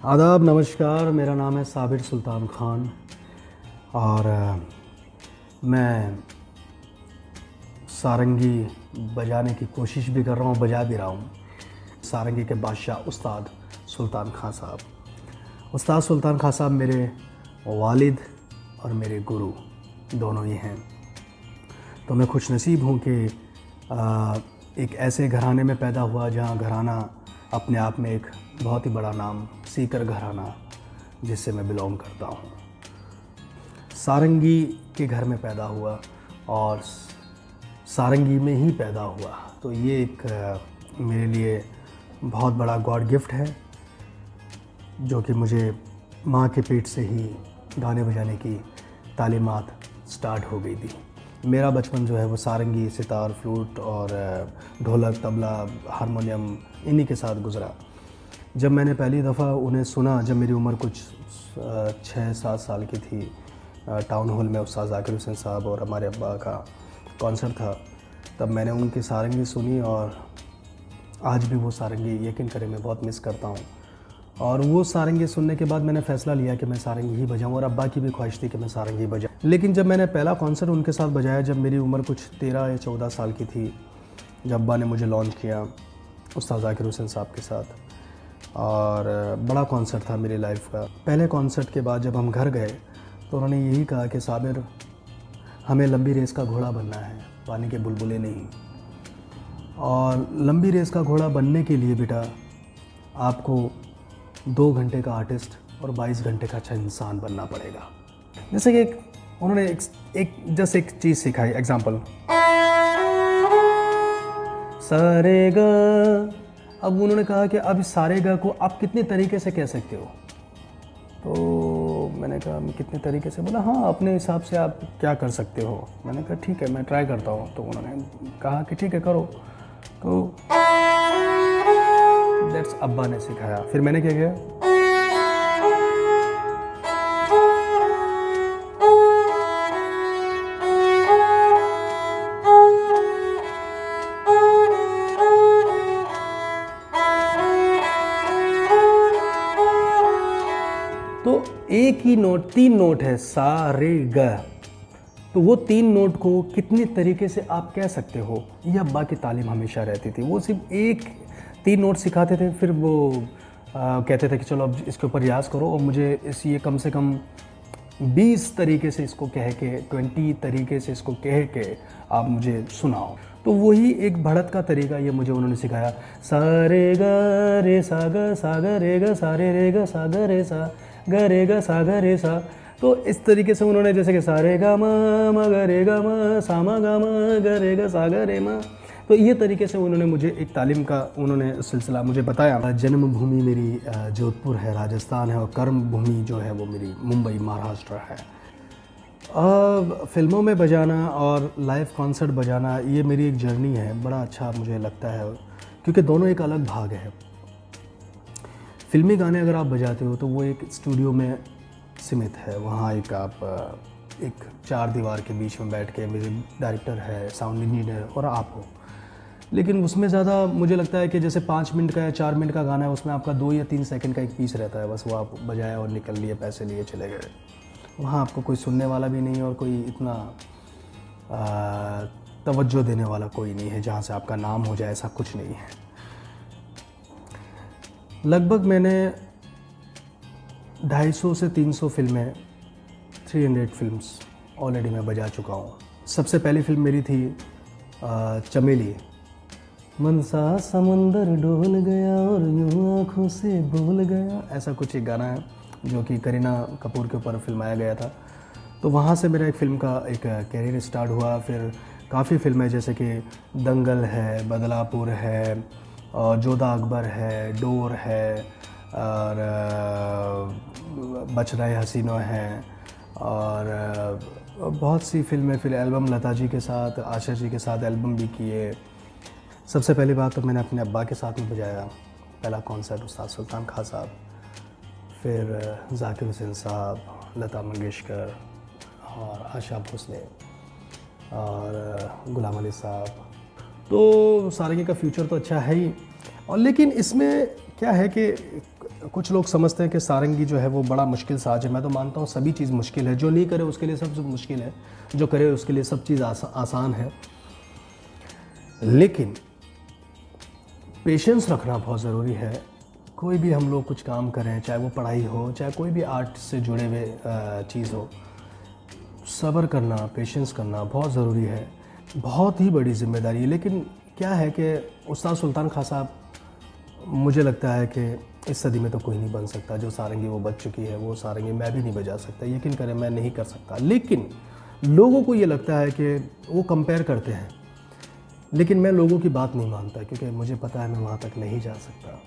आदाब, नमस्कार। मेरा नाम है साबिर सुल्तान ख़ान और मैं सारंगी बजाने की कोशिश भी कर रहा हूँ, बजा भी रहा हूँ। सारंगी के बादशाह उस्ताद सुल्तान खां साहब। उस्ताद सुल्तान खां साहब मेरे वालिद और मेरे गुरु दोनों ही हैं। तो मैं खुशनसीब हूँ कि एक ऐसे घराने में पैदा हुआ जहाँ घराना अपने आप में एक बहुत ही बड़ा नाम, सीकर घराना, जिससे मैं बिलोंग करता हूँ। सारंगी के घर में पैदा हुआ और सारंगी में ही पैदा हुआ, तो ये एक मेरे लिए बहुत बड़ा गॉड गिफ्ट है, जो कि मुझे माँ के पेट से ही गाने बजाने की तालीमात स्टार्ट हो गई थी। मेरा बचपन जो है वो सारंगी, सितार, फ्लूट और ढोलक, तबला, हारमोनियम इन्हीं के साथ गुज़रा। जब मैंने पहली दफ़ा उन्हें सुना, जब मेरी उम्र कुछ 6-7 साल की थी, टाउन हॉल में उस्ताद ज़ाकिर हुसैन साहब और हमारे अब्बा का कॉन्सर्ट था, तब मैंने उनकी सारंगी सुनी और आज भी वो सारंगी यकीन करें मैं बहुत मिस करता हूँ। और वो सारंगी सुनने के बाद मैंने फ़ैसला लिया कि मैं सारंगी ही बजाऊँ और अब्बा की भी ख्वाहिश थी कि मैं सारंगी बजाऊँ। लेकिन जब मैंने पहला कॉन्सर्ट उनके साथ बजाया, जब मेरी उम्र कुछ 13 या 14 साल की थी, जब अब्बा ने मुझे लॉन्च किया उस्ताद ज़ाकिर हुसैन साहब के साथ, और बड़ा कॉन्सर्ट था मेरी लाइफ का। पहले कॉन्सर्ट के बाद जब हम घर गए तो उन्होंने यही कहा कि साबिर, हमें लंबी रेस का घोड़ा बनना है, पानी के बुलबुले नहीं। और लंबी रेस का घोड़ा बनने के लिए बेटा आपको 2 घंटे का आर्टिस्ट और 22 घंटे का अच्छा इंसान बनना पड़ेगा। जैसे कि उन्होंने एक चीज़ सिखाई, एग्जाम्पल, सारे गा। अब उन्होंने कहा कि अब इस सारे गा को आप कितने तरीके से कह सकते हो। तो मैंने कहा मैं कितने तरीके से? बोला हाँ, अपने हिसाब से आप क्या कर सकते हो। मैंने कहा ठीक है, मैं ट्राई करता हूँ। तो उन्होंने कहा कि ठीक है, करो। तो दैट्स अब्बा ने सिखाया। फिर मैंने क्या किया, तो एक ही नोट, 3 नोट है, सा रे ग। तो वो 3 नोट को कितने तरीके से आप कह सकते हो, ये अब्बा की तालीम हमेशा रहती थी। वो सिर्फ 3 नोट सिखाते थे, फिर वो कहते थे कि चलो अब इसके ऊपर रियाज़ करो और मुझे ये कम से कम 20 तरीके से इसको कह के, 20 तरीके से इसको कह के आप मुझे सुनाओ। तो वही एक बढ़त का तरीका ये मुझे उन्होंने सिखाया। सा रे ग रे सा ग रे ग सा रे ग सा ग रे सा ग रे ग सा ग रे सा। तो इस तरीके से उन्होंने, जैसे कि सा रे ग म ग रे ग म सा म ग म ग रे ग सा ग रे म। तो ये तरीके से उन्होंने मुझे एक तालीम का उन्होंने सिलसिला मुझे बताया। जन्मभूमि मेरी जोधपुर है, राजस्थान है, और कर्म भूमि जो है वो मेरी मुंबई, महाराष्ट्र है। फ़िल्मों में बजाना और लाइव कॉन्सर्ट बजाना, ये मेरी एक जर्नी है। बड़ा अच्छा मुझे लगता है, क्योंकि दोनों एक अलग भाग है। फ़िल्मी गाने अगर आप बजाते हो तो वो एक स्टूडियो में सीमित है, वहाँ एक 4 दीवार के बीच में बैठ के म्यूज़िक डायरेक्टर है, साउंड इंजीनियर और आप हो। लेकिन उसमें ज़्यादा मुझे लगता है कि जैसे 5 मिनट का या 4 मिनट का गाना है, उसमें आपका 2 या 3 सेकंड का एक पीस रहता है, बस वो आप बजाया और निकल लिए, पैसे लिए, चले गए। वहाँ आपको कोई सुनने वाला भी नहीं और कोई इतना तवज्जो देने वाला कोई नहीं है जहाँ से आपका नाम हो जाए, ऐसा कुछ नहीं है। लगभग मैंने 250 से 300 फिल्में, 300 फिल्म्स ऑलरेडी मैं बजा चुका हूँ। सबसे पहली फिल्म मेरी थी चमेली। मनसा समंदर डोल गया और यूं आँखों से बोल गया, ऐसा कुछ एक गाना है जो कि करीना कपूर के ऊपर फिल्माया गया था। तो वहाँ से मेरा एक फ़िल्म का एक कैरियर स्टार्ट हुआ। फिर काफ़ी फिल्में, जैसे कि दंगल है, बदलापुर है, और जोधा अकबर है, डोर है, और बच रहे हसीनों हैं, और बहुत सी फिल्में। फिर एल्बम लता जी के साथ, आशा जी के साथ एल्बम भी किए। सबसे पहली बात तो मैंने अपने अब्बा के साथ में बजाया, पहला कॉन्सर्ट उस्ताद सुल्तान खां साहब, फिर ज़ाकिर हुसैन साहब, लता मंगेशकर और आशा भोसले और गुलाम अली साहब। तो सारंगी का फ्यूचर तो अच्छा है ही, और लेकिन इसमें क्या है कि कुछ लोग समझते हैं कि सारंगी जो है वो बड़ा मुश्किल साज है। मैं तो मानता हूँ सभी चीज़ मुश्किल है, जो नहीं करे उसके लिए सब मुश्किल है, जो करे उसके लिए सब चीज़ आसान है। लेकिन पेशेंस रखना बहुत ज़रूरी है। कोई भी हम लोग कुछ काम करें, चाहे वो पढ़ाई हो, चाहे कोई भी आर्ट से जुड़े हुए चीज़ हो, सब्र करना, पेशेंस करना बहुत ज़रूरी है। बहुत ही बड़ी ज़िम्मेदारी है। लेकिन क्या है कि उस्ताद सुल्तान खां साहब, मुझे लगता है कि इस सदी में तो कोई नहीं बन सकता। जो सारंगी वो बज चुकी है, वो सारंगी मैं भी नहीं बजा सकता। यकीन करें, मैं नहीं कर सकता। लेकिन लोगों को ये लगता है कि वो कंपेयर करते हैं, लेकिन मैं लोगों की बात नहीं मानता, क्योंकि मुझे पता है मैं वहाँ तक नहीं जा सकता।